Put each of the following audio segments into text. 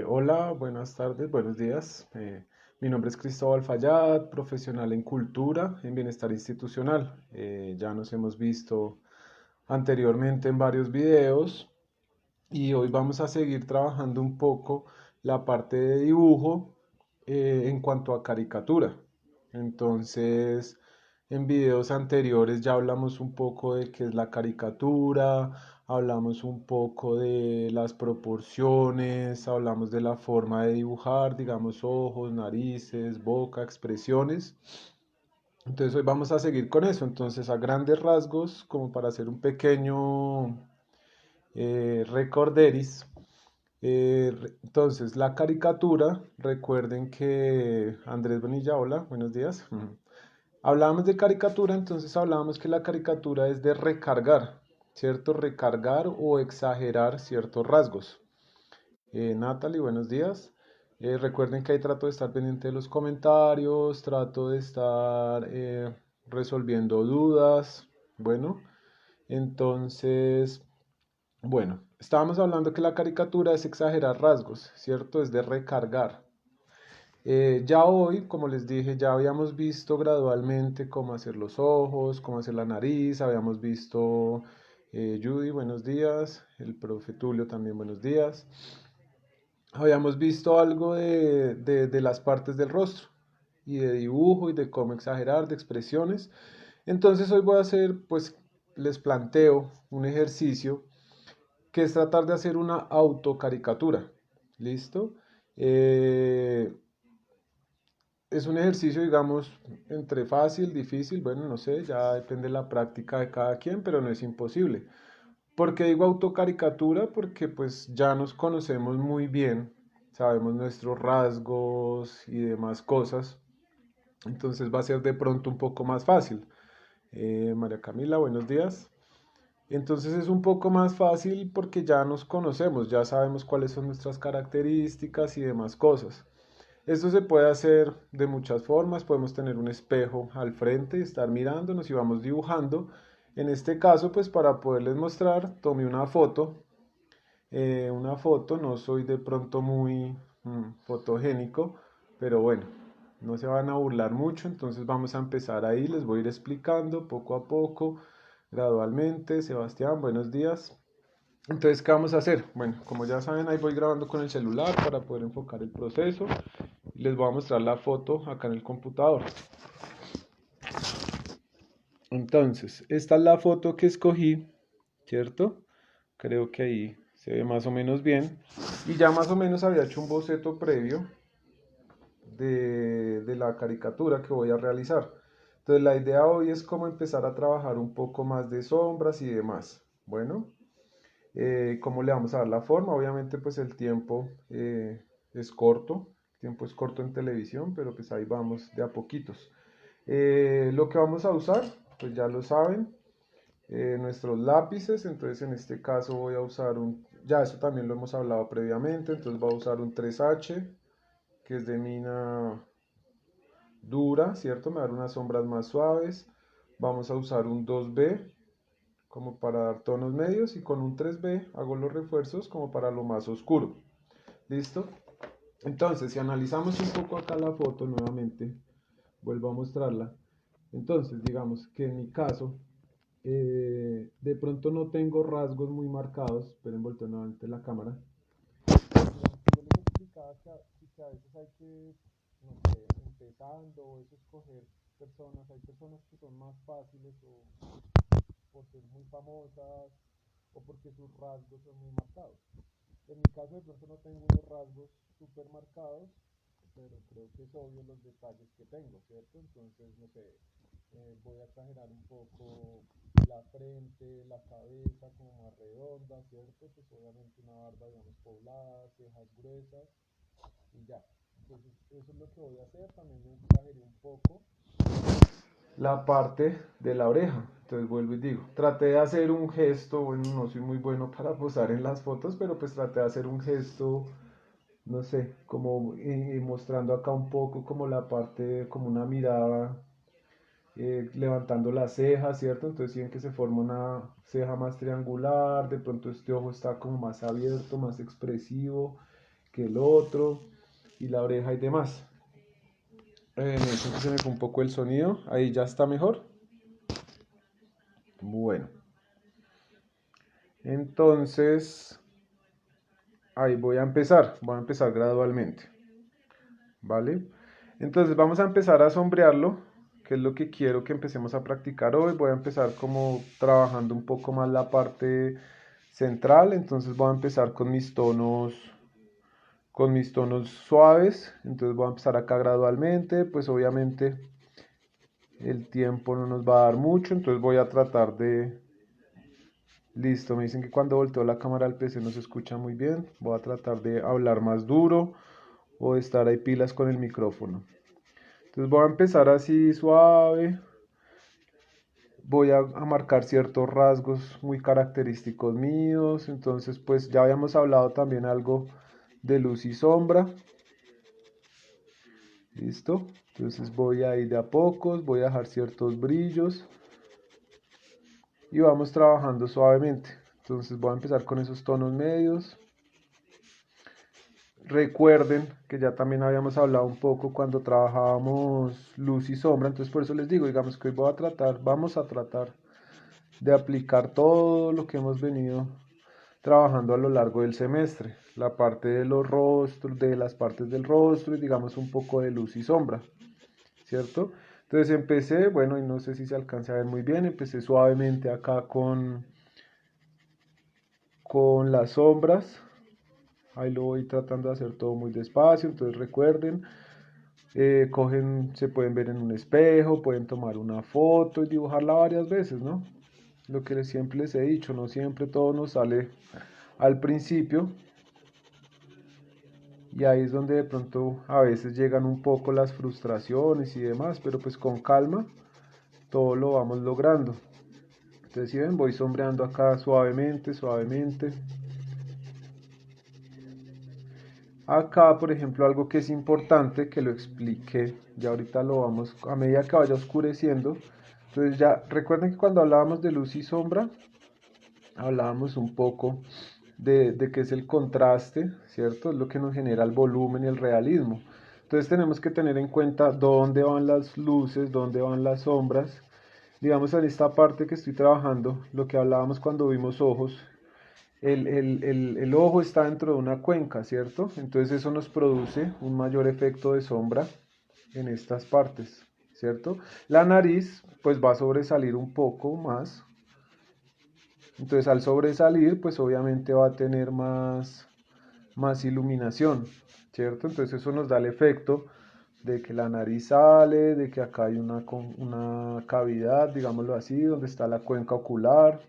Hola, buenas tardes, buenos días. Mi nombre es Cristóbal Fayad, profesional en cultura, en bienestar institucional. Ya nos hemos visto anteriormente en varios videos y hoy vamos a seguir trabajando un poco la parte de dibujo en cuanto a caricatura. Entonces, en videos anteriores ya hablamos un poco de qué es la caricatura, hablamos un poco de las proporciones, hablamos de la forma de dibujar, digamos ojos, narices, boca, expresiones. Entonces hoy vamos a seguir con eso. Entonces a grandes rasgos, como para hacer un pequeño recorderis. Entonces, la caricatura, recuerden que Andrés Bonilla, hola, buenos días. Ujú. Hablábamos de caricatura, entonces hablábamos que la caricatura es de recargar, ¿cierto? Recargar o exagerar ciertos rasgos. Natalie, buenos días. Recuerden que ahí trato de estar pendiente de los comentarios, trato de estar resolviendo dudas. Bueno, entonces... Bueno, estábamos hablando que la caricatura es exagerar rasgos, ¿cierto? Es de recargar. Ya hoy, como les dije, ya habíamos visto gradualmente cómo hacer los ojos, cómo hacer la nariz, habíamos visto Judy, buenos días, el profe Tulio también, buenos días. Habíamos visto algo de las partes del rostro y de dibujo y de cómo exagerar, de expresiones. Entonces hoy voy a hacer, pues les planteo un ejercicio que es tratar de hacer una autocaricatura. ¿Listo? Eh, es un ejercicio, digamos, entre fácil, difícil, bueno, no sé, ya depende de la práctica de cada quien, pero no es imposible. ¿Por qué digo autocaricatura? Porque pues ya nos conocemos muy bien, sabemos nuestros rasgos y demás cosas, entonces va a ser de pronto un poco más fácil. María Camila, buenos días. Entonces es un poco más fácil porque ya nos conocemos, ya sabemos cuáles son nuestras características y demás cosas. Esto se puede hacer de muchas formas, podemos tener un espejo al frente, estar mirándonos y vamos dibujando. En este caso, pues para poderles mostrar, tomé una foto, no soy de pronto muy fotogénico, pero bueno, no se van a burlar mucho, entonces vamos a empezar ahí, les voy a ir explicando poco a poco, gradualmente. Sebastián, buenos días. Entonces, ¿qué vamos a hacer? Bueno, como ya saben, ahí voy grabando con el celular para poder enfocar el proceso. Les voy a mostrar la foto acá en el computador. Entonces, esta es la foto que escogí, ¿cierto? Creo que ahí se ve más o menos bien. Y ya más o menos había hecho un boceto previo de la caricatura que voy a realizar. Entonces, la idea hoy es cómo empezar a trabajar un poco más de sombras y demás. Bueno, ¿cómo le vamos a dar la forma? Obviamente, pues el tiempo es corto. El tiempo es corto en televisión, pero pues ahí vamos de a poquitos. Lo que vamos a usar, pues ya lo saben, nuestros lápices. Entonces en este caso voy a usar ya eso también lo hemos hablado previamente, entonces voy a usar un 3H, que es de mina dura, ¿cierto? Me va a dar unas sombras más suaves. Vamos a usar un 2B como para dar tonos medios y con un 3B hago los refuerzos como para lo más oscuro. ¿Listo? Entonces, si analizamos un poco acá la foto nuevamente, vuelvo a mostrarla. Entonces, digamos que en mi caso, de pronto no tengo rasgos muy marcados. Esperen, volteo nuevamente la cámara. Yo les explicaba que a veces hay que, no sé, empezando o es escoger personas. Hay personas que son más fáciles o por ser muy famosas o porque sus rasgos son muy marcados. En mi caso de pronto no tengo unos rasgos súper marcados, pero creo que es obvio los detalles que tengo, ¿cierto? Entonces, no sé, voy a exagerar un poco la frente, la cabeza como más redonda, ¿cierto? Pues obviamente una barba, digamos, poblada, cejas gruesas y ya. Entonces, eso es lo que voy a hacer. También me exageré un poco la parte de la oreja. Entonces vuelvo y digo, traté de hacer un gesto, bueno, no soy muy bueno para posar en las fotos, pero pues traté de hacer un gesto, no sé, como mostrando acá un poco como la parte, como una mirada, levantando las cejas, ¿cierto? Entonces si ven que se forma una ceja más triangular, de pronto este ojo está como más abierto, más expresivo, que el otro, y la oreja y demás. Me dicen que se me fue un poco el sonido, ahí ya está mejor. Bueno, entonces ahí voy a empezar gradualmente, ¿vale? Entonces vamos a empezar a sombrearlo, que es lo que quiero que empecemos a practicar hoy. Voy a empezar como trabajando un poco más la parte central, entonces voy a empezar con mis tonos suaves, entonces voy a empezar acá gradualmente, pues obviamente el tiempo no nos va a dar mucho, entonces voy a tratar de... Listo, me dicen que cuando volteo la cámara al PC no se escucha muy bien, voy a tratar de hablar más duro o de estar ahí pilas con el micrófono. Entonces voy a empezar así suave, voy a marcar ciertos rasgos muy característicos míos, entonces pues ya habíamos hablado también algo de luz y sombra. Listo, entonces voy a ir de a pocos, voy a dejar ciertos brillos y vamos trabajando suavemente. Entonces voy a empezar con esos tonos medios. Recuerden que ya también habíamos hablado un poco cuando trabajábamos luz y sombra, entonces por eso les digo, digamos que hoy vamos a tratar de aplicar todo lo que hemos venido trabajando a lo largo del semestre, la parte de los rostros, de las partes del rostro y digamos un poco de luz y sombra, ¿cierto? Entonces empecé, bueno, y no sé si se alcanza a ver muy bien, empecé suavemente acá con las sombras. Ahí lo voy tratando de hacer todo muy despacio, entonces recuerden, se pueden ver en un espejo, pueden tomar una foto y dibujarla varias veces, ¿no? Lo que siempre les he dicho, no siempre todo nos sale al principio y ahí es donde de pronto a veces llegan un poco las frustraciones y demás, pero pues con calma todo lo vamos logrando. Entonces si ven, voy sombreando acá suavemente, suavemente. Acá, por ejemplo, algo que es importante que lo expliqué, ya ahorita lo vamos, a medida que vaya oscureciendo, entonces ya recuerden que cuando hablábamos de luz y sombra, hablábamos un poco de qué es el contraste, ¿cierto? Es lo que nos genera el volumen y el realismo. Entonces tenemos que tener en cuenta dónde van las luces, dónde van las sombras. Digamos en esta parte que estoy trabajando, lo que hablábamos cuando vimos ojos, el ojo está dentro de una cuenca, ¿cierto? Entonces eso nos produce un mayor efecto de sombra en estas partes, ¿cierto? La nariz pues va a sobresalir un poco más. Entonces al sobresalir pues obviamente va a tener más iluminación, ¿cierto? Entonces eso nos da el efecto de que la nariz sale, de que acá hay una cavidad, digámoslo así, donde está la cuenca ocular.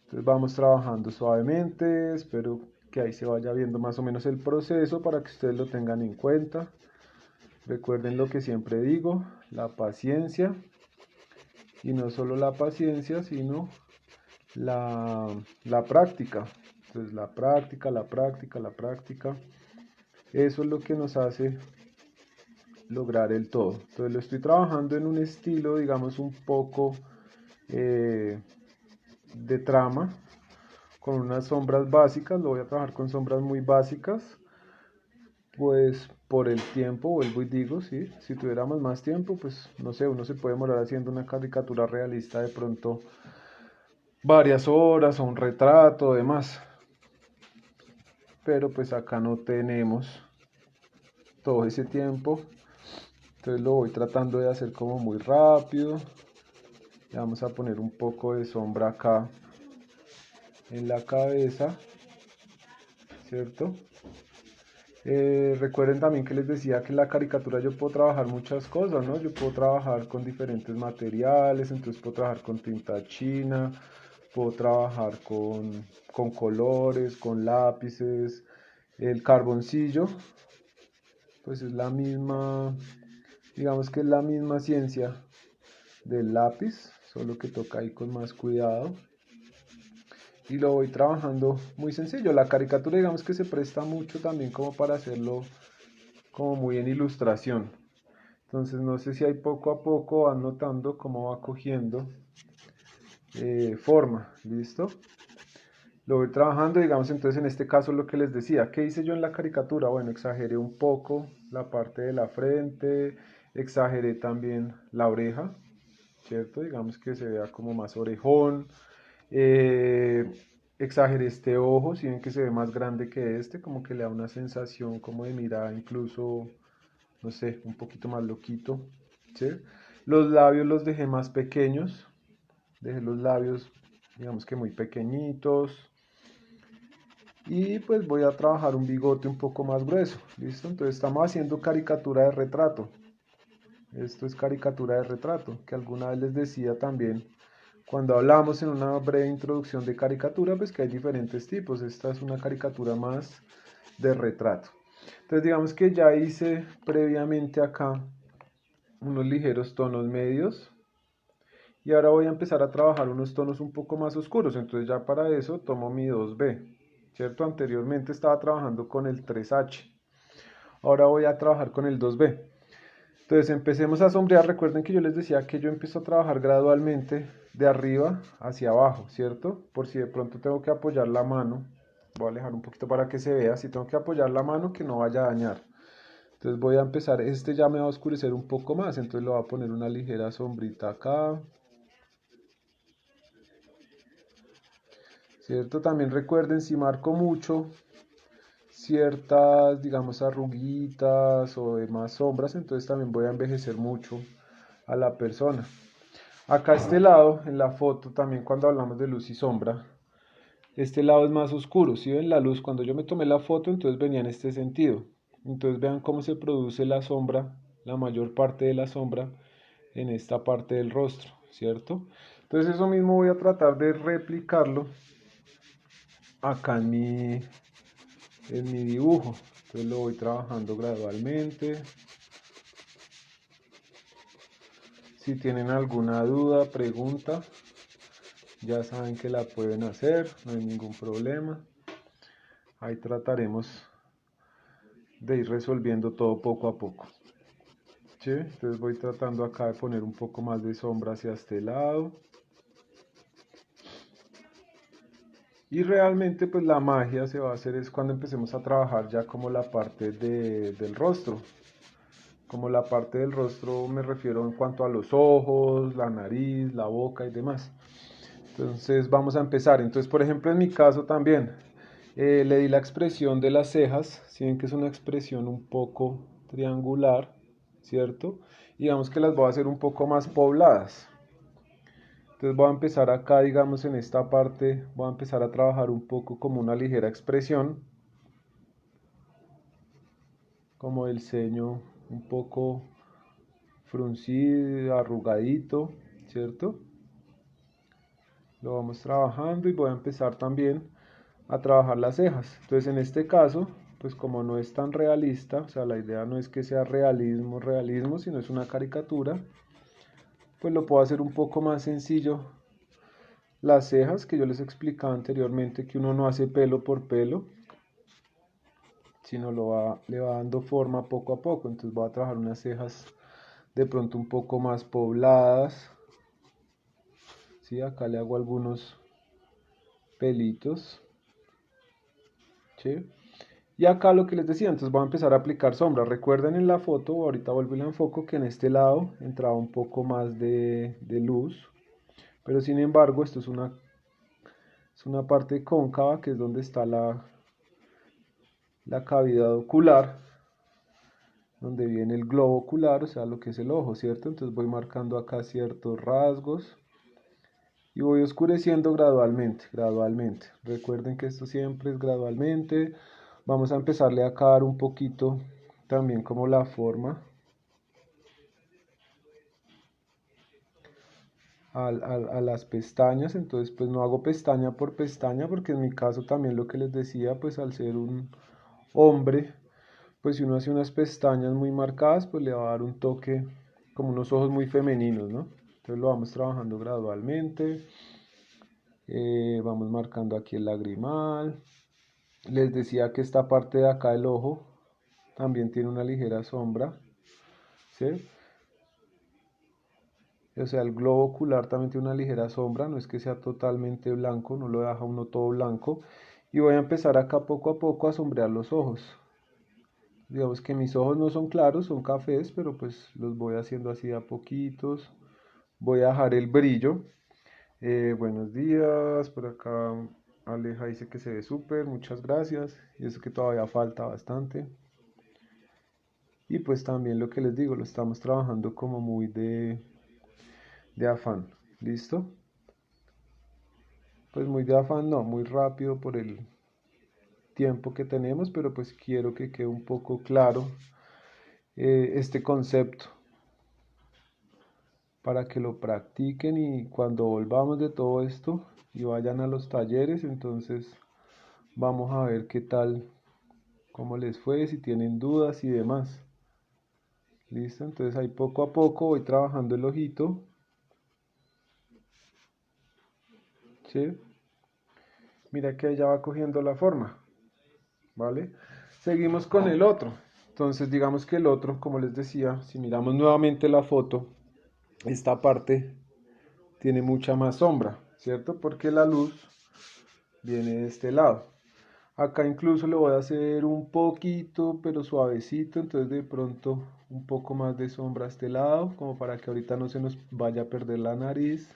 Entonces vamos trabajando suavemente, espero que ahí se vaya viendo más o menos el proceso para que ustedes lo tengan en cuenta. Recuerden lo que siempre digo, la paciencia, y no solo la paciencia, sino la práctica. Entonces la práctica, la práctica, la práctica, eso es lo que nos hace lograr el todo. Entonces lo estoy trabajando en un estilo, digamos, un poco eh, de trama, con unas sombras básicas, lo voy a trabajar con sombras muy básicas, pues por el tiempo, vuelvo y digo, ¿sí? Si tuviéramos más tiempo, pues no sé, uno se puede demorar haciendo una caricatura realista de pronto varias horas o un retrato, demás, pero pues acá no tenemos todo ese tiempo, entonces lo voy tratando de hacer como muy rápido. Le vamos a poner un poco de sombra acá en la cabeza, ¿cierto? Recuerden también que les decía que en la caricatura yo puedo trabajar muchas cosas, ¿no? Yo puedo trabajar con diferentes materiales, entonces puedo trabajar con tinta china, puedo trabajar con colores, con lápices, el carboncillo, pues es la misma, digamos que es la misma ciencia del lápiz, solo que toca ahí con más cuidado. Y lo voy trabajando muy sencillo. La caricatura digamos que se presta mucho también como para hacerlo como muy en ilustración. Entonces no sé si ahí poco a poco van notando cómo va cogiendo forma. ¿Listo? lo voy trabajando, digamos, entonces en este caso lo que les decía, ¿qué hice yo en la caricatura? Bueno, exageré un poco la parte de la frente, exageré también la oreja, ¿cierto? Digamos que se vea como más orejón. Eh, Exageré este ojo, si ven que se ve más grande que este, como que le da una sensación como de mirada incluso, no sé, un poquito más loquito, ¿sí? Los labios los dejé más pequeños, dejé los labios, digamos que muy pequeñitos. Y pues voy a trabajar un bigote un poco más grueso, ¿listo? Entonces estamos haciendo caricatura de retrato. Esto es caricatura de retrato, que alguna vez les decía también cuando hablamos en una breve introducción de caricatura, pues que hay diferentes tipos. Esta es una caricatura más de retrato. Entonces digamos que ya hice previamente acá unos ligeros tonos medios. Y ahora voy a empezar a trabajar unos tonos un poco más oscuros. Entonces ya para eso tomo mi 2B. ¿Cierto? Anteriormente estaba trabajando con el 3H. Ahora voy a trabajar con el 2B. Entonces empecemos a sombrear. Recuerden que yo les decía que yo empiezo a trabajar gradualmente de arriba hacia abajo, ¿cierto? Por si de pronto tengo que apoyar la mano. Voy a alejar un poquito para que se vea. Si tengo que apoyar la mano, que no vaya a dañar. Entonces voy a empezar. Este ya me va a oscurecer un poco más. Entonces le voy a poner una ligera sombrita acá. ¿Cierto? También recuerden, si marco mucho ciertas, digamos, arruguitas o demás sombras, entonces también voy a envejecer mucho a la persona. Acá este lado, en la foto, también cuando hablamos de luz y sombra, este lado es más oscuro. Si ven la luz, cuando yo me tomé la foto, entonces venía en este sentido. Entonces vean cómo se produce la sombra, la mayor parte de la sombra, en esta parte del rostro, ¿cierto? Entonces eso mismo voy a tratar de replicarlo acá en mi dibujo. Entonces lo voy trabajando gradualmente. Si tienen alguna duda, pregunta, ya saben que la pueden hacer, no hay ningún problema. Ahí trataremos de ir resolviendo todo poco a poco. ¿Sí? Entonces voy tratando acá de poner un poco más de sombra hacia este lado. Y realmente pues la magia se va a hacer es cuando empecemos a trabajar ya como la parte del rostro. Como la parte del rostro me refiero en cuanto a los ojos, la nariz, la boca y demás. Entonces vamos a empezar. Entonces por ejemplo en mi caso también le di la expresión de las cejas. Si ven que es una expresión un poco triangular, ¿cierto? Y digamos que las voy a hacer un poco más pobladas. Entonces voy a empezar acá, digamos en esta parte, voy a empezar a trabajar un poco como una ligera expresión. Como el ceño un poco fruncido, arrugadito, ¿cierto? Lo vamos trabajando y voy a empezar también a trabajar las cejas. Entonces en este caso, pues como no es tan realista, o sea, la idea no es que sea realismo, realismo, sino es una caricatura, pues lo puedo hacer un poco más sencillo. Las cejas, que yo les explicaba anteriormente, que uno no hace pelo por pelo, sino le va dando forma poco a poco. Entonces voy a trabajar unas cejas de pronto un poco más pobladas. ¿Sí? Acá le hago algunos pelitos. ¿Sí? Y acá lo que les decía, entonces voy a empezar a aplicar sombra. Recuerden en la foto, ahorita vuelvo y la enfoco, que en este lado entraba un poco más de luz. Pero sin embargo, esto es una parte cóncava, que es donde está la cavidad ocular, donde viene el globo ocular, o sea, lo que es el ojo, ¿cierto? Entonces voy marcando acá ciertos rasgos y voy oscureciendo gradualmente, gradualmente. Recuerden que esto siempre es gradualmente. Vamos a empezarle acá a dar un poquito también como la forma a las pestañas. Entonces pues no hago pestaña por pestaña, porque en mi caso también lo que les decía, pues al ser un hombre, pues si uno hace unas pestañas muy marcadas, pues le va a dar un toque como unos ojos muy femeninos, ¿no? Entonces lo vamos trabajando gradualmente. Vamos marcando aquí el lagrimal. Les decía que esta parte de acá del ojo también tiene una ligera sombra, ¿sí? O sea, el globo ocular también tiene una ligera sombra, no es que sea totalmente blanco, no lo deja uno todo blanco. Y voy a empezar acá poco a poco a sombrear los ojos. Digamos que mis ojos no son claros, son cafés, pero pues los voy haciendo así a poquitos. Voy a dejar el brillo. Buenos días, por acá Aleja dice que se ve súper, muchas gracias. Y eso que todavía falta bastante. Y pues también lo que les digo, lo estamos trabajando como muy de afán. ¿Listo? Pues muy de afán, no, muy rápido por el tiempo que tenemos, pero pues quiero que quede un poco claro este concepto para que lo practiquen y cuando volvamos de todo esto y vayan a los talleres, entonces vamos a ver qué tal, cómo les fue, si tienen dudas y demás. ¿Listo? Entonces ahí poco a poco voy trabajando el ojito, ¿sí? Mira que ya va cogiendo la forma, ¿vale? Seguimos con el otro. Entonces digamos que el otro, como les decía, si miramos nuevamente la foto, esta parte tiene mucha más sombra, ¿cierto? Porque la luz viene de este lado. Acá incluso le voy a hacer un poquito, pero suavecito, entonces de pronto un poco más de sombra a este lado, como para que ahorita no se nos vaya a perder la nariz.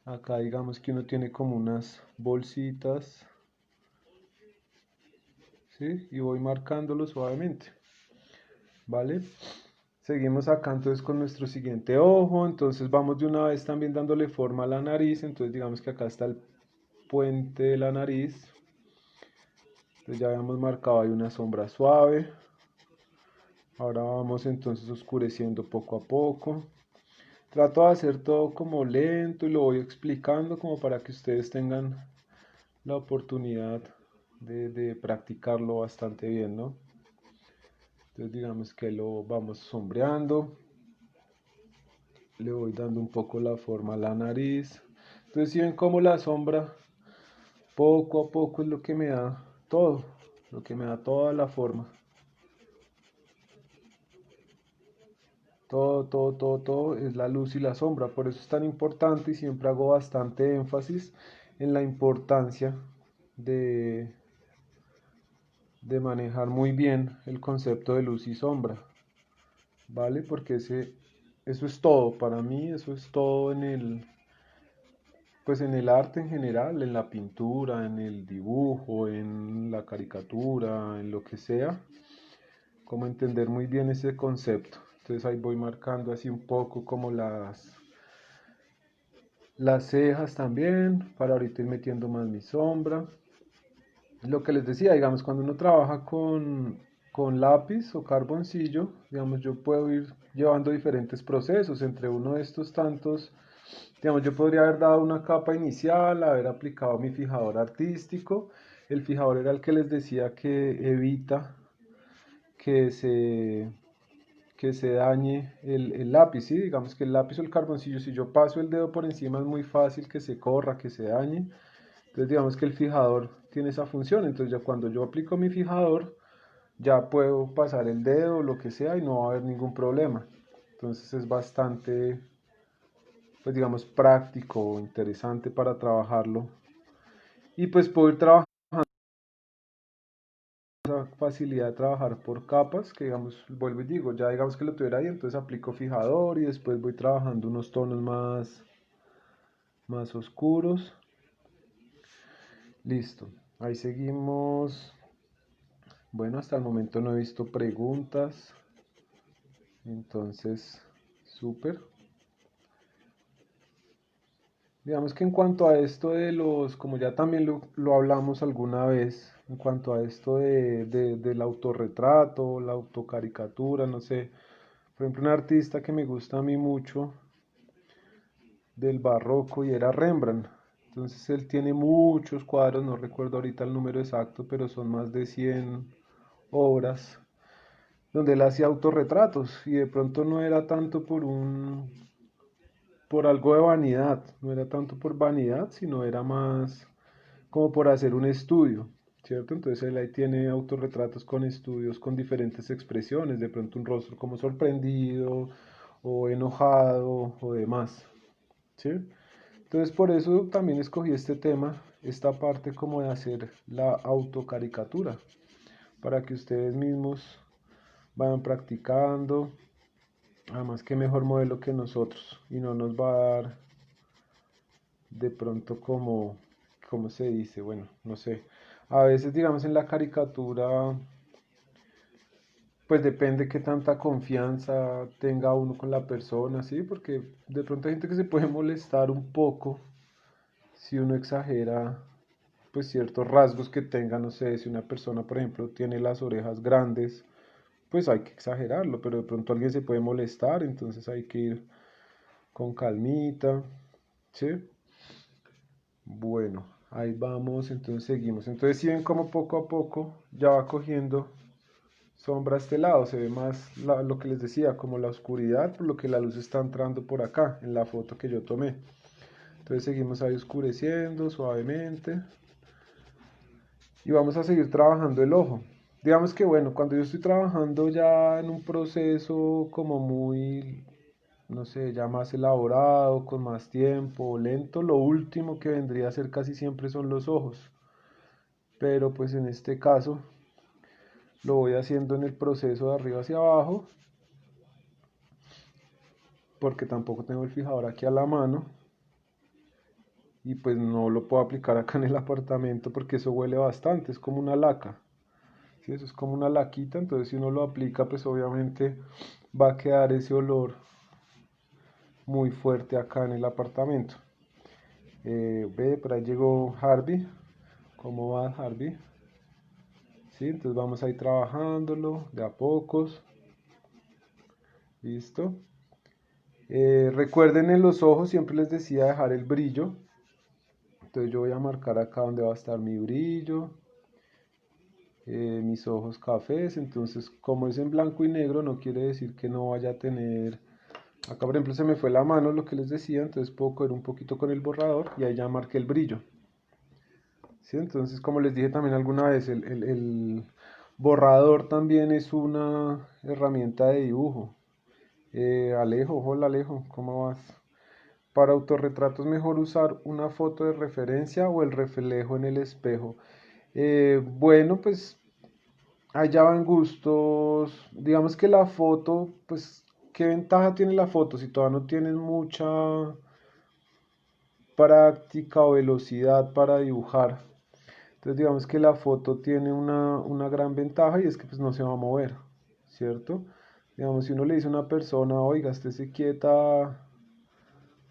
Acá digamos que uno tiene como unas bolsitas, ¿sí? Y voy marcándolo suavemente, ¿vale? Seguimos acá entonces con nuestro siguiente ojo, entonces vamos de una vez también dándole forma a la nariz, entonces digamos que acá está el puente de la nariz, entonces ya habíamos marcado ahí una sombra suave, ahora vamos entonces oscureciendo poco a poco, trato de hacer todo como lento y lo voy explicando como para que ustedes tengan la oportunidad de practicarlo bastante bien, ¿no? Entonces digamos que lo vamos sombreando, le voy dando un poco la forma a la nariz. Entonces si ven como la sombra poco a poco es lo que me da todo, lo que me da toda la forma. Todo es la luz y la sombra. Por eso es tan importante y siempre hago bastante énfasis en la importancia de, de manejar muy bien el concepto de luz y sombra. ¿Vale? Porque eso es todo. Para mí eso es todo pues en el arte en general, en la pintura, en el dibujo, en la caricatura, en lo que sea, como entender muy bien ese concepto. Entonces ahí voy marcando así un poco como las cejas también, para ahorita ir metiendo más mi sombra. Lo que les decía, digamos, cuando uno trabaja con lápiz o carboncillo, digamos, yo puedo ir llevando diferentes procesos. Entre uno de estos tantos, digamos, yo podría haber dado una capa inicial, haber aplicado mi fijador artístico. El fijador era el que les decía que evita que que se dañe el lápiz, ¿sí? Digamos que el lápiz o el carboncillo, si yo paso el dedo por encima es muy fácil que se corra, que se dañe. Entonces digamos que el fijador tiene esa función. Entonces ya cuando yo aplico mi fijador, ya puedo pasar el dedo o lo que sea y no va a haber ningún problema. Entonces es bastante, pues digamos, práctico, interesante para trabajarlo. Y pues puedo ir trabajando esa facilidad de trabajar por capas, que digamos, vuelvo y digo, ya digamos que lo tuviera ahí, entonces aplico fijador y después voy trabajando unos tonos más oscuros. Listo, ahí seguimos. Bueno, hasta el momento no he visto preguntas, entonces, súper. Digamos que en cuanto a esto de como ya también lo hablamos alguna vez, en cuanto a esto del autorretrato, la autocaricatura, no sé, por ejemplo, un artista que me gusta a mí mucho del barroco y era Rembrandt. Entonces él tiene muchos cuadros, no recuerdo ahorita el número exacto, pero son más de 100 obras donde él hacía autorretratos y de pronto no era tanto por algo de vanidad, no era tanto por vanidad, sino era más como por hacer un estudio, ¿cierto? Entonces él ahí tiene autorretratos con estudios con diferentes expresiones, de pronto un rostro como sorprendido, o enojado o demás, ¿sí? Entonces por eso también escogí este tema, esta parte como de hacer la autocaricatura, para que ustedes mismos vayan practicando. Además, qué mejor modelo que nosotros y no nos va a dar de pronto como, ¿cómo se dice? Bueno, no sé. A veces, digamos, en la caricatura, pues depende qué tanta confianza tenga uno con la persona, ¿sí? Porque de pronto hay gente que se puede molestar un poco si uno exagera, pues ciertos rasgos que tenga, no sé, si una persona, por ejemplo, tiene las orejas grandes, pues hay que exagerarlo, pero de pronto alguien se puede molestar, entonces hay que ir con calmita, ¿sí? Bueno, ahí vamos, entonces seguimos. Entonces si ven como poco a poco ya va cogiendo sombra a este lado, se ve más lo que les decía, como la oscuridad, por lo que la luz está entrando por acá, en la foto que yo tomé. Entonces seguimos ahí oscureciendo suavemente y vamos a seguir trabajando el ojo. Digamos que bueno, cuando yo estoy trabajando ya en un proceso como muy, no sé, ya más elaborado, con más tiempo, lento, lo último que vendría a ser casi siempre son los ojos. Pero pues en este caso lo voy haciendo en el proceso de arriba hacia abajo, porque tampoco tengo el fijador aquí a la mano y pues no lo puedo aplicar acá en el apartamento porque eso huele bastante, es como una laca. ¿Sí? Eso es como una laquita, entonces si uno lo aplica pues obviamente va a quedar ese olor muy fuerte acá en el apartamento. Ve, por ahí llegó Harvey. ¿Cómo va Harvey? ¿Sí? Entonces vamos a ir trabajándolo de a pocos. ¿Listo? Recuerden en los ojos, siempre les decía dejar el brillo. Entonces yo voy a marcar acá donde va a estar mi brillo. Mis ojos cafés. Entonces como es en blanco y negro no quiere decir que no vaya a tener... Acá por ejemplo se me fue la mano lo que les decía. Entonces puedo coger un poquito con el borrador y ahí ya marqué el brillo. ¿Sí? Entonces como les dije también alguna vez, el borrador también es una herramienta de dibujo. Alejo, hola Alejo, ¿cómo vas? Para autorretratos mejor usar una foto de referencia o el reflejo en el espejo. Bueno, pues allá van gustos. Digamos que la foto, pues, ¿qué ventaja tiene la foto? Si todavía no tienes mucha práctica o velocidad para dibujar. Entonces digamos que la foto tiene una gran ventaja y es que pues no se va a mover, ¿cierto? Digamos, si uno le dice a una persona, oiga, estése quieta,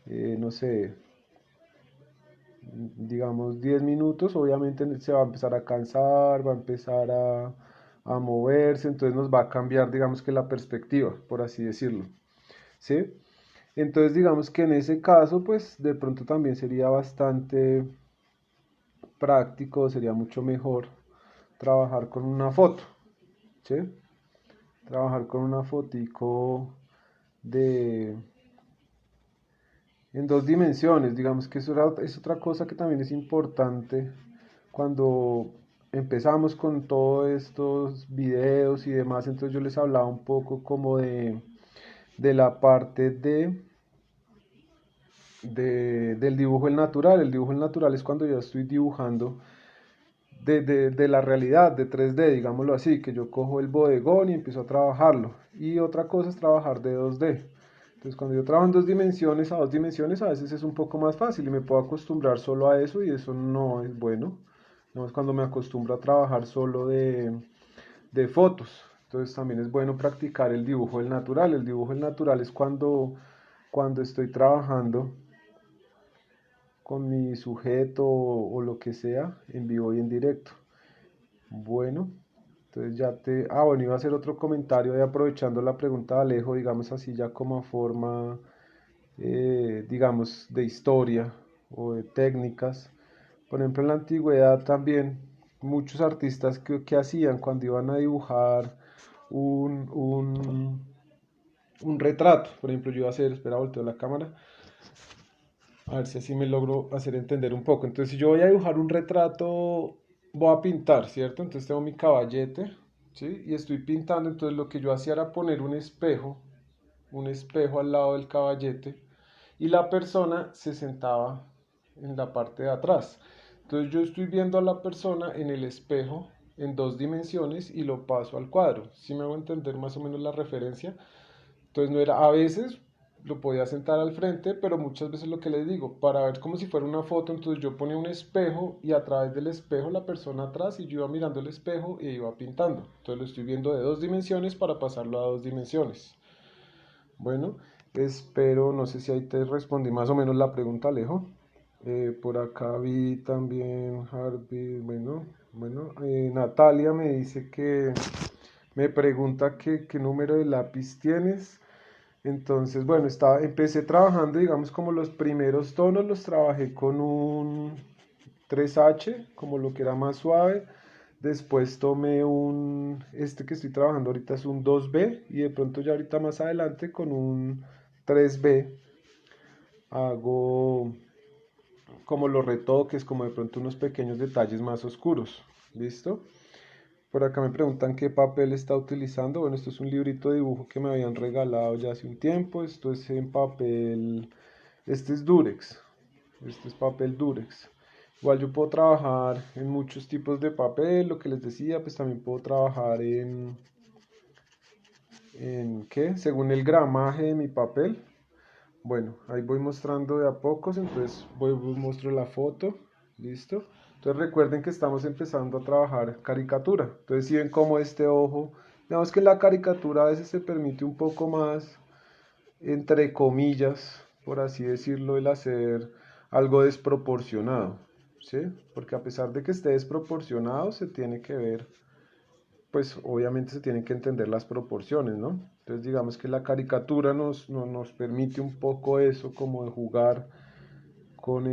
no sé, digamos 10 minutos, obviamente se va a empezar a cansar, va a empezar a moverse, entonces nos va a cambiar, digamos que la perspectiva, por así decirlo, ¿sí? Entonces digamos que en ese caso, pues de pronto también sería bastante práctico, sería mucho mejor trabajar con una foto, ¿sí? Trabajar con una fotico de en dos dimensiones, digamos que es otra cosa que también es importante cuando empezamos con todos estos videos y demás, entonces yo les hablaba un poco como de la parte del dibujo el natural. El dibujo el natural es cuando yo estoy dibujando de la realidad, de 3D, digámoslo así, que yo cojo el bodegón y empiezo a trabajarlo. Y otra cosa es trabajar de 2D. Entonces, cuando yo trabajo en dos dimensiones, a dos dimensiones, a veces es un poco más fácil y me puedo acostumbrar solo a eso y eso no es bueno. No es cuando me acostumbro a trabajar solo de fotos. Entonces, también es bueno practicar el dibujo del natural. El dibujo del natural es cuando estoy trabajando con mi sujeto o lo que sea en vivo y en directo. Bueno, entonces ya te... Ah, bueno, iba a hacer otro comentario de aprovechando la pregunta de Alejo, digamos así, ya como forma, digamos, de historia o de técnicas. Por ejemplo, en la antigüedad también muchos artistas que hacían cuando iban a dibujar un, un, un retrato. Por ejemplo, yo iba a hacer, espera, volteo la cámara, a ver si así me logro hacer entender un poco. Entonces, si yo voy a dibujar un retrato, voy a pintar, ¿cierto? Entonces tengo mi caballete, ¿sí? Y estoy pintando, entonces lo que yo hacía era poner un espejo un espejo al lado del caballete y la persona se sentaba en la parte de atrás. Entonces yo estoy viendo a la persona en el espejo en dos dimensiones y lo paso al cuadro. ¿Sí me hago entender más o menos la referencia? Entonces no era, a veces lo podía sentar al frente, pero muchas veces lo que les digo, para ver como si fuera una foto, entonces yo ponía un espejo y a través del espejo la persona atrás y yo iba mirando el espejo e iba pintando. Entonces lo estoy viendo de dos dimensiones para pasarlo a dos dimensiones. Bueno, espero, no sé si ahí te respondí más o menos la pregunta, Alejo. Por acá vi también Harvey, Natalia me dice que me pregunta qué número de lápiz tienes. Entonces, bueno, empecé trabajando, digamos, como los primeros tonos los trabajé con un 3H, como lo que era más suave. Después tomé este que estoy trabajando ahorita es un 2B y de pronto ya ahorita más adelante con un 3B hago como los retoques, como de pronto unos pequeños detalles más oscuros. ¿Listo? Por acá me preguntan qué papel está utilizando. Bueno, esto es un librito de dibujo que me habían regalado ya hace un tiempo. Esto es en papel, este es Durex. Este es papel Durex. Igual yo puedo trabajar en muchos tipos de papel, lo que les decía, pues también puedo trabajar en ¿qué? Según el gramaje de mi papel. Bueno, ahí voy mostrando de a pocos, entonces muestro la foto, listo. Entonces recuerden que estamos empezando a trabajar caricatura. Entonces si ven cómo este ojo, digamos que en la caricatura a veces se permite un poco más, entre comillas, por así decirlo, el hacer algo desproporcionado, ¿sí? Porque a pesar de que esté desproporcionado, se tiene que ver, pues obviamente se tienen que entender las proporciones, ¿no? Entonces digamos que la caricatura nos permite un poco eso, como de jugar con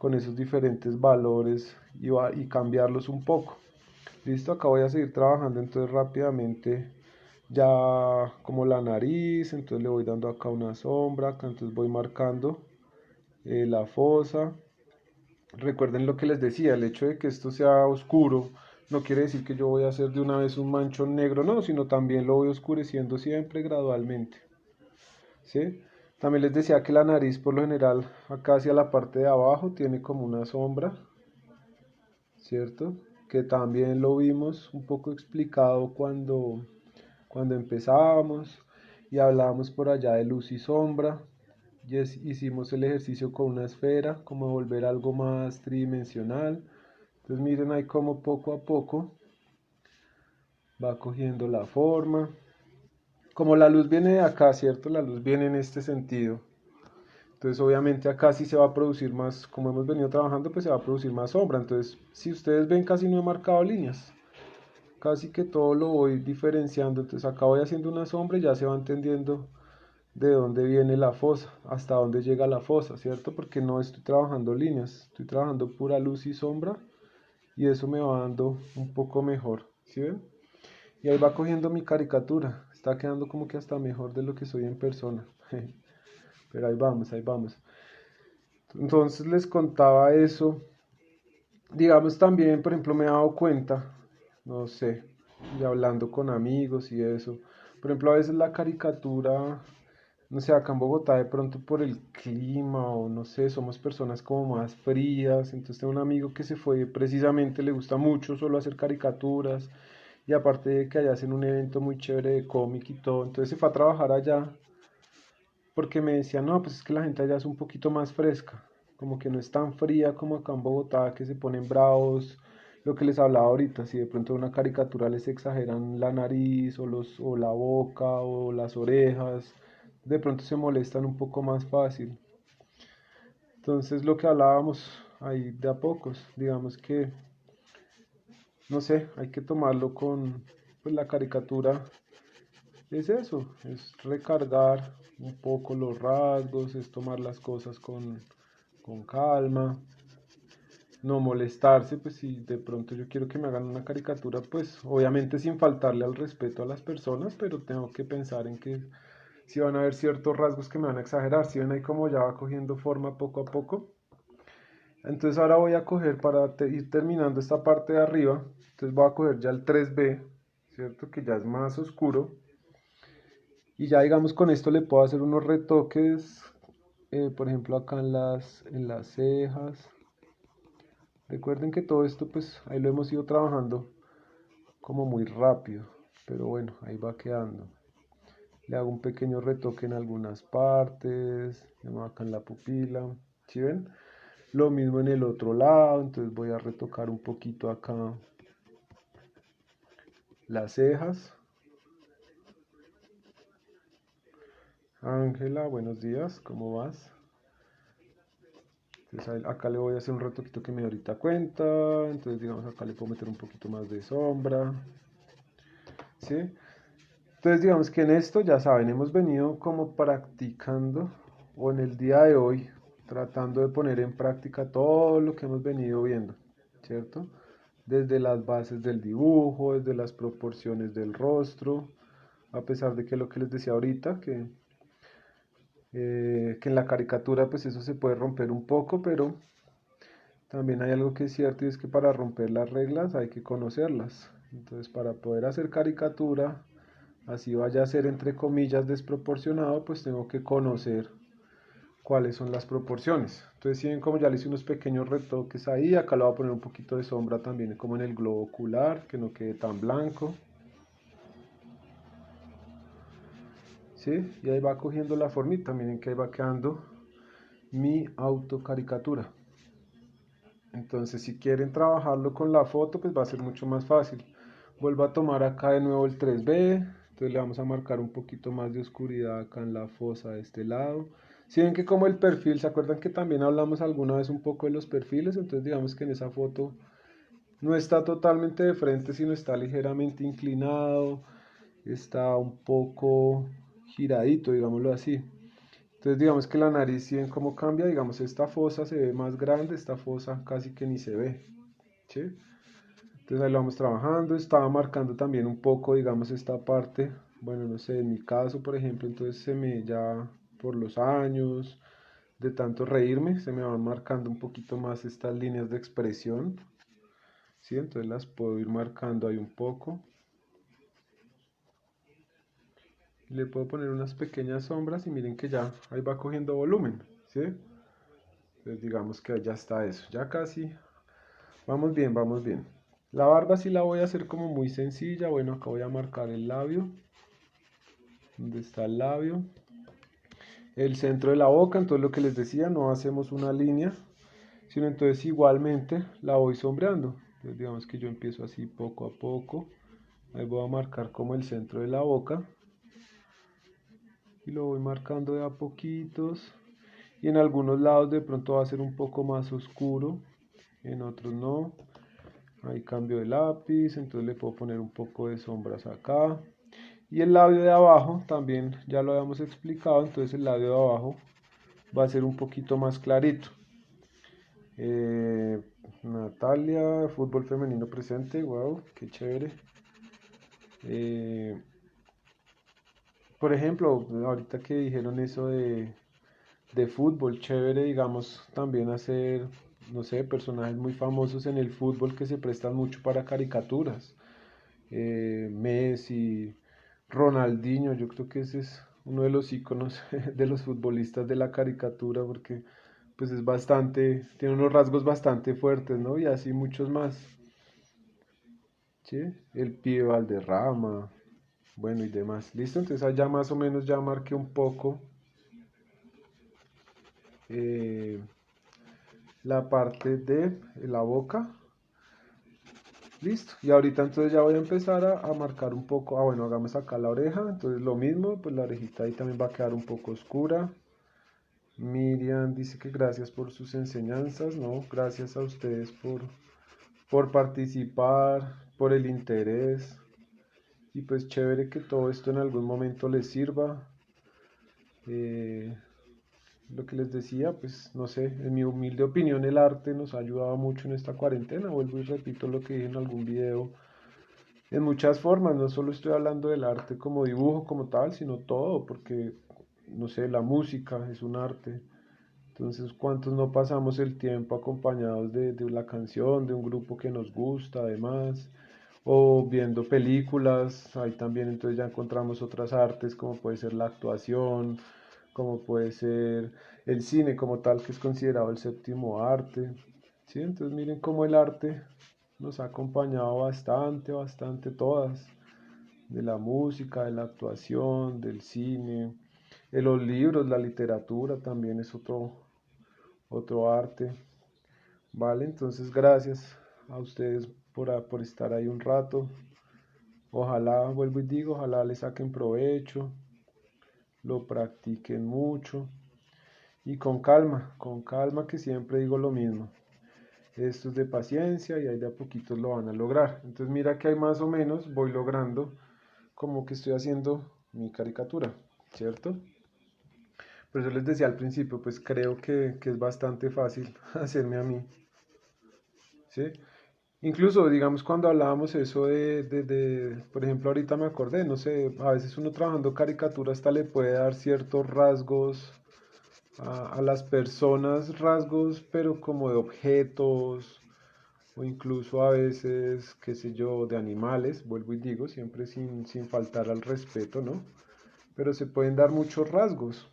con esos diferentes valores y cambiarlos un poco. Listo, acá voy a seguir trabajando entonces rápidamente ya como la nariz, entonces le voy dando acá una sombra, acá entonces voy marcando la fosa. Recuerden lo que les decía, el hecho de que esto sea oscuro no quiere decir que yo voy a hacer de una vez un manchón negro, no, sino también lo voy oscureciendo siempre gradualmente, ¿sí? También les decía que la nariz por lo general acá hacia la parte de abajo tiene como una sombra, ¿cierto? Que también lo vimos un poco explicado cuando empezábamos y hablábamos por allá de luz y sombra. Y hicimos el ejercicio con una esfera, como volver algo más tridimensional. Entonces miren ahí como poco a poco va cogiendo la forma. Como la luz viene de acá, ¿cierto? La luz viene en este sentido. Entonces obviamente acá sí se va a producir más, como hemos venido trabajando, pues se va a producir más sombra. Entonces si ustedes ven casi no he marcado líneas. Casi que todo lo voy diferenciando. Entonces acá voy haciendo una sombra y ya se va entendiendo de dónde viene la fosa, hasta dónde llega la fosa, ¿cierto? Porque no estoy trabajando líneas, estoy trabajando pura luz y sombra y eso me va dando un poco mejor, ¿sí ven? Y ahí va cogiendo mi caricatura, está quedando como que hasta mejor de lo que soy en persona, pero ahí vamos, ahí vamos. Entonces les contaba eso, digamos también, por ejemplo, me he dado cuenta, no sé, y hablando con amigos y eso, por ejemplo, a veces la caricatura no sé, acá en Bogotá de pronto por el clima o no sé, somos personas como más frías, entonces tengo un amigo que se fue precisamente, le gusta mucho solo hacer caricaturas y aparte de que allá hacen un evento muy chévere de cómic y todo, entonces se fue a trabajar allá porque me decía, no, pues es que la gente allá es un poquito más fresca, como que no es tan fría como acá en Bogotá, que se ponen bravos, lo que les hablaba ahorita, si de pronto en una caricatura les exageran la nariz o la boca o las orejas, de pronto se molestan un poco más fácil. Entonces lo que hablábamos ahí de a pocos, digamos que, no sé, hay que tomarlo con, pues la caricatura es eso, es recargar un poco los rasgos, es tomar las cosas con calma, no molestarse, pues si de pronto yo quiero que me hagan una caricatura, pues obviamente sin faltarle al respeto a las personas, pero tengo que pensar en que si van a haber ciertos rasgos que me van a exagerar, si ven ahí como ya va cogiendo forma poco a poco. Entonces ahora voy a coger para ir terminando esta parte de arriba, entonces voy a coger ya el 3B, ¿cierto? Que ya es más oscuro. Y ya digamos con esto le puedo hacer unos retoques, por ejemplo acá en las cejas. Recuerden que todo esto pues ahí lo hemos ido trabajando como muy rápido, pero bueno, ahí va quedando. Le hago un pequeño retoque en algunas partes, acá en la pupila, ¿sí ven? Lo mismo en el otro lado, entonces voy a retocar un poquito acá las cejas. Ángela, buenos días, ¿cómo vas? Entonces acá le voy a hacer un retoquito que me dé ahorita cuenta, entonces digamos acá le puedo meter un poquito más de sombra, ¿sí? Entonces digamos que en esto, ya saben, hemos venido como practicando, o en el día de hoy, tratando de poner en práctica todo lo que hemos venido viendo, ¿cierto? Desde las bases del dibujo, desde las proporciones del rostro, a pesar de que lo que les decía ahorita, que en la caricatura pues eso se puede romper un poco, pero también hay algo que es cierto y es que para romper las reglas hay que conocerlas. Entonces para poder hacer caricatura, así vaya a ser entre comillas desproporcionado, pues tengo que conocer cuáles son las proporciones. Entonces si ven como ya le hice unos pequeños retoques ahí, acá le voy a poner un poquito de sombra también como en el globo ocular, que no quede tan blanco. ¿Sí? Y ahí va cogiendo la formita, miren que ahí va quedando mi autocaricatura. Entonces si quieren trabajarlo con la foto, pues va a ser mucho más fácil. Vuelvo a tomar acá de nuevo el 3B, entonces le vamos a marcar un poquito más de oscuridad acá en la fosa de este lado. Si ven que como el perfil, ¿se acuerdan que también hablamos alguna vez un poco de los perfiles? Entonces digamos que en esa foto no está totalmente de frente, sino está ligeramente inclinado, está un poco giradito, digámoslo así. Entonces digamos que la nariz, si ven cómo cambia, digamos esta fosa se ve más grande, esta fosa casi que ni se ve, ¿sí? Entonces ahí lo vamos trabajando, estaba marcando también un poco, digamos, esta parte, bueno, no sé, en mi caso, por ejemplo, entonces se me ya por los años, de tanto reírme, se me van marcando un poquito más estas líneas de expresión, ¿sí? Entonces las puedo ir marcando ahí un poco. Le puedo poner unas pequeñas sombras y miren que ya ahí va cogiendo volumen, ¿sí? Entonces digamos que ya está eso, ya casi, vamos bien, vamos bien. La barba sí la voy a hacer como muy sencilla, bueno, acá voy a marcar el labio. ¿Dónde está el labio? El centro de la boca, entonces lo que les decía, no hacemos una línea, sino entonces igualmente la voy sombreando. Entonces digamos que yo empiezo así poco a poco. Ahí voy a marcar como el centro de la boca. Y lo voy marcando de a poquitos. Y en algunos lados de pronto va a ser un poco más oscuro, en otros no. Ahí cambio de lápiz, entonces le puedo poner un poco de sombras acá. Y el labio de abajo también ya lo habíamos explicado, entonces el labio de abajo va a ser un poquito más clarito. Eh, Natalia, fútbol femenino presente, wow, qué chévere. Eh, por ejemplo, ahorita que dijeron eso de fútbol, chévere, digamos, también hacer, no sé, personajes muy famosos en el fútbol que se prestan mucho para caricaturas. Messi, Ronaldinho, yo creo que ese es uno de los iconos de los futbolistas de la caricatura porque pues es bastante, tiene unos rasgos bastante fuertes, ¿no? Y así muchos más, ¿sí? El pibe Valderrama, bueno y demás. ¿Listo? Entonces allá más o menos ya marqué un poco eh, la parte de la boca. Listo. Y ahorita entonces ya voy a empezar a marcar un poco. Ah, bueno, hagamos acá la oreja. Entonces lo mismo, pues la orejita ahí también va a quedar un poco oscura. Miriam dice que gracias por sus enseñanzas, ¿no? Gracias a ustedes por participar, por el interés. Y pues chévere que todo esto en algún momento les sirva. Eh, lo que les decía, pues no sé, en mi humilde opinión el arte nos ha ayudado mucho en esta cuarentena. Vuelvo y repito lo que dije en algún video. En muchas formas, no solo estoy hablando del arte como dibujo, como tal, sino todo, porque, no sé, la música es un arte. Entonces, ¿cuántos no pasamos el tiempo acompañados de la canción, de un grupo que nos gusta, además? o viendo películas, ahí también entonces ya encontramos otras artes como puede ser la actuación, como puede ser el cine como tal que es considerado el séptimo arte, ¿sí? Entonces miren cómo el arte nos ha acompañado bastante, bastante todas, de la música, de la actuación, del cine, de los libros, la literatura también es otro arte, ¿vale? Entonces gracias a ustedes por estar ahí un rato. Ojalá, vuelvo y digo, ojalá le saquen provecho, lo practiquen mucho y con calma que siempre digo lo mismo. Esto es de paciencia y ahí de a poquitos lo van a lograr. Entonces mira que ahí más o menos voy logrando como que estoy haciendo mi caricatura, ¿cierto? Por eso les decía al principio, pues creo que es bastante fácil hacerme a mí, ¿sí? Incluso, digamos, cuando hablábamos eso por ejemplo, ahorita me acordé, no sé, a veces uno trabajando caricatura hasta le puede dar ciertos rasgos a las personas, rasgos, pero como de objetos, o incluso a veces, qué sé yo, de animales, vuelvo y digo, siempre sin faltar al respeto, ¿no? Pero se pueden dar muchos rasgos.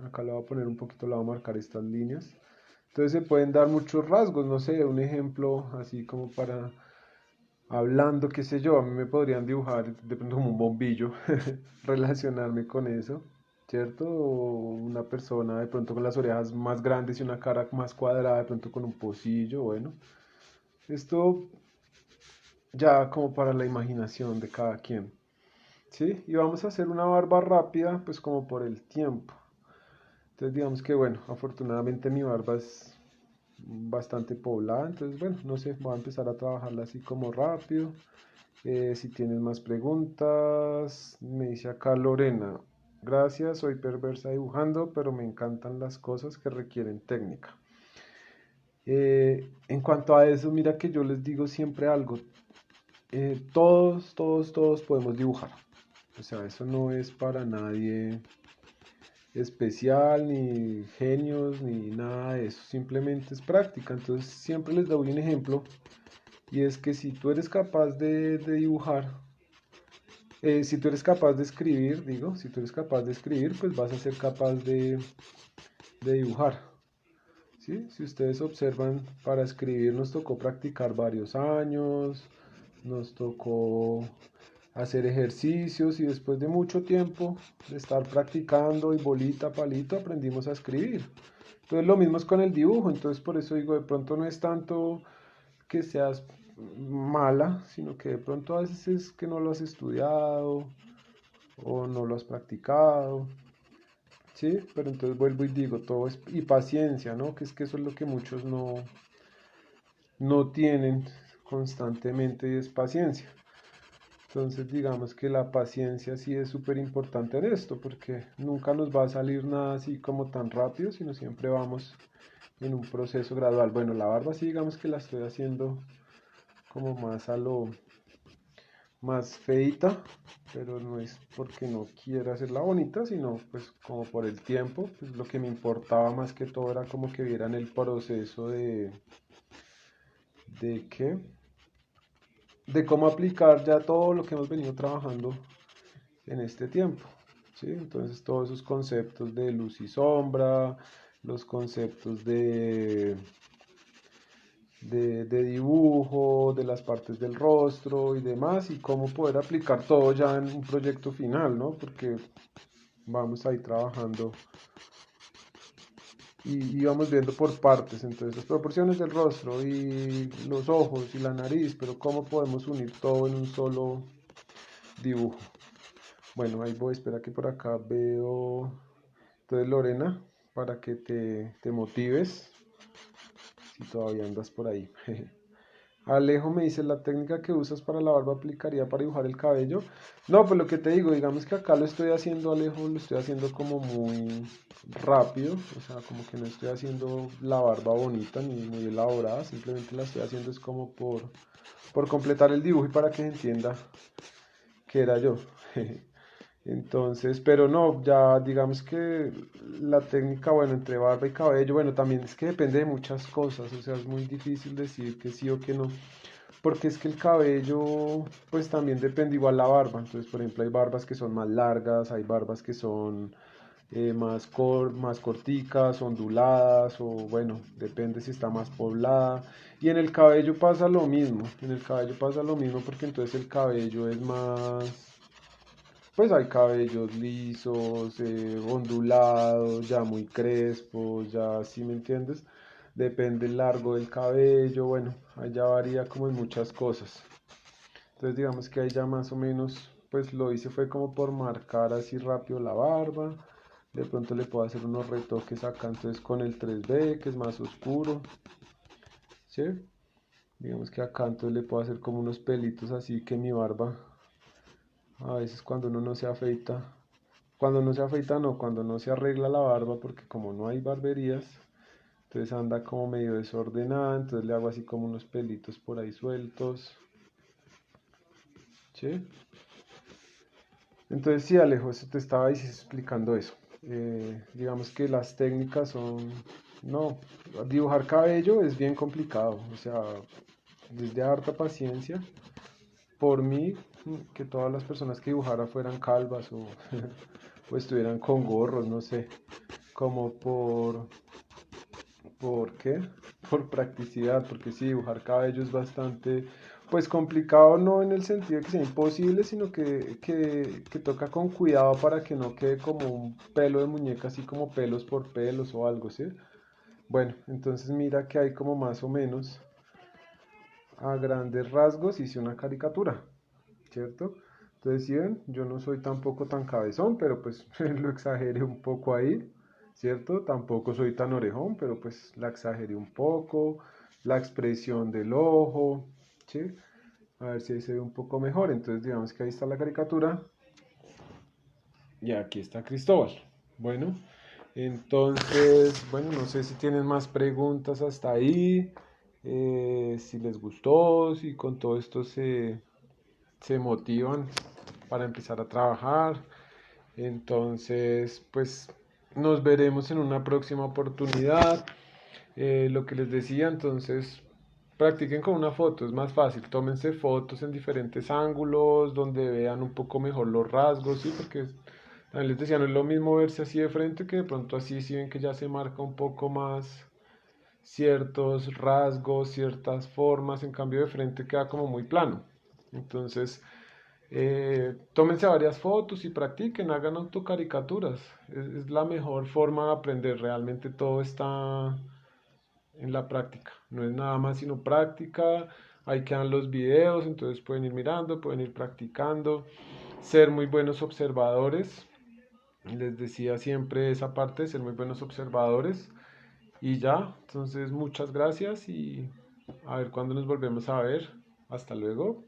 Acá le voy a poner un poquito, le voy a marcar estas líneas. Entonces se pueden dar muchos rasgos, no sé, un ejemplo así como para hablando, qué sé yo, a mí me podrían dibujar de pronto como un bombillo, relacionarme con eso, ¿cierto? O una persona de pronto con las orejas más grandes y una cara más cuadrada, de pronto con un pocillo, bueno. Esto ya como para la imaginación de cada quien, ¿sí? Y vamos a hacer una barba rápida, pues como por el tiempo. Entonces digamos que bueno, afortunadamente mi barba es bastante poblada, entonces bueno, no sé, voy a empezar a trabajarla así como rápido. Si tienes más preguntas, me dice acá Lorena. Gracias, soy perversa dibujando, pero me encantan las cosas que requieren técnica. En cuanto a eso, mira que yo les digo siempre algo. Todos podemos dibujar. O sea, eso no es para nadie especial, ni genios, ni nada de eso. Simplemente es práctica. Entonces, siempre les doy un ejemplo. Y es que si tú eres capaz de dibujar, si tú eres capaz de escribir, digo, si tú eres capaz de escribir, pues vas a ser capaz de dibujar. ¿Sí? Si ustedes observan, para escribir nos tocó practicar varios años, nos tocó hacer ejercicios y después de mucho tiempo de estar practicando y bolita, palito, aprendimos a escribir. Entonces lo mismo es con el dibujo, entonces por eso digo, de pronto no es tanto que seas mala, sino que de pronto a veces es que no lo has estudiado o no lo has practicado, ¿sí? Pero entonces vuelvo y digo, todo es, y paciencia, ¿no? Que es que eso es lo que muchos no tienen constantemente y es paciencia. Entonces digamos que la paciencia sí es súper importante en esto, porque nunca nos va a salir nada así como tan rápido, sino siempre vamos en un proceso gradual. Bueno, la barba sí digamos que la estoy haciendo como más a lo más feita, pero no es porque no quiera hacerla bonita, sino pues como por el tiempo, pues lo que me importaba más que todo era como que vieran el proceso de qué, de cómo aplicar ya todo lo que hemos venido trabajando en este tiempo, ¿sí? Entonces todos esos conceptos de luz y sombra, los conceptos de dibujo, de las partes del rostro y demás, y cómo poder aplicar todo ya en un proyecto final, ¿no? Porque vamos ahí trabajando y vamos viendo por partes, entonces las proporciones del rostro y los ojos y la nariz, pero cómo podemos unir todo en un solo dibujo. Bueno, ahí voy, espera que por acá veo. Entonces Lorena, para que te motives, si todavía andas por ahí. Alejo me dice, ¿la técnica que usas para la barba aplicaría para dibujar el cabello? No, pues lo que te digo, digamos que acá lo estoy haciendo, Alejo, lo estoy haciendo como muy rápido, o sea, como que no estoy haciendo la barba bonita ni muy elaborada, simplemente la estoy haciendo es como por completar el dibujo y para que se entienda que era yo. Entonces, pero no, ya digamos que la técnica, bueno, entre barba y cabello, bueno, también es que depende de muchas cosas, o sea, es muy difícil decir que sí o que no, porque es que el cabello, pues también depende igual la barba. Entonces, por ejemplo, hay barbas que son más largas, hay barbas que son más corticas, onduladas, o bueno, depende si está más poblada. Y en el cabello pasa lo mismo, en el cabello pasa lo mismo porque entonces el cabello es más, pues hay cabellos lisos, ondulados, ya muy crespos, ya, ¿sí me entiendes? Depende el largo del cabello, bueno, allá varía como en muchas cosas. Entonces digamos que ahí ya más o menos, pues lo hice fue como por marcar así rápido la barba. De pronto le puedo hacer unos retoques acá entonces con el 3B que es más oscuro, ¿sí? Digamos que acá entonces le puedo hacer como unos pelitos así que mi barba, a veces cuando uno no se afeita, cuando no se afeita no, cuando no se arregla la barba, porque como no hay barberías, entonces anda como medio desordenada, entonces le hago así como unos pelitos por ahí sueltos, ¿sí? Entonces sí, Alejo, eso te estaba explicando eso. Digamos que las técnicas son, no, dibujar cabello es bien complicado, o sea, desde harta paciencia. Por mí, que todas las personas que dibujara fueran calvas o, o estuvieran con gorros, no sé, como ¿por qué? Por practicidad, porque sí, dibujar cabello es bastante, pues complicado no en el sentido de que sea imposible, sino que toca con cuidado para que no quede como un pelo de muñeca, así como pelos por pelos o algo, ¿sí? Bueno, entonces mira que hay como más o menos a grandes rasgos hice una caricatura, ¿cierto? Entonces, si ven, yo no soy tampoco tan cabezón, pero pues lo exageré un poco ahí, ¿cierto? Tampoco soy tan orejón, pero pues la exageré un poco, la expresión del ojo, ¿sí? A ver si ahí se ve un poco mejor. Entonces, digamos que ahí está la caricatura y aquí está Cristóbal. Bueno, entonces, bueno, no sé si tienen más preguntas hasta ahí, si les gustó, si con todo esto se motivan para empezar a trabajar. Entonces, pues nos veremos en una próxima oportunidad. Lo que les decía, entonces, practiquen con una foto, es más fácil. Tómense fotos en diferentes ángulos, donde vean un poco mejor los rasgos, ¿sí? Porque también les decía, no es lo mismo verse así de frente que de pronto así, si ven que ya se marca un poco más ciertos rasgos, ciertas formas, en cambio de frente queda como muy plano. Entonces, tómense varias fotos y practiquen, hagan autocaricaturas. Es la mejor forma de aprender. Realmente todo está en la práctica. No es nada más sino práctica. Ahí quedan los videos, entonces pueden ir mirando, pueden ir practicando. Ser muy buenos observadores. Les decía siempre esa parte de ser muy buenos observadores. Y ya, entonces muchas gracias y a ver cuándo nos volvemos a ver. Hasta luego.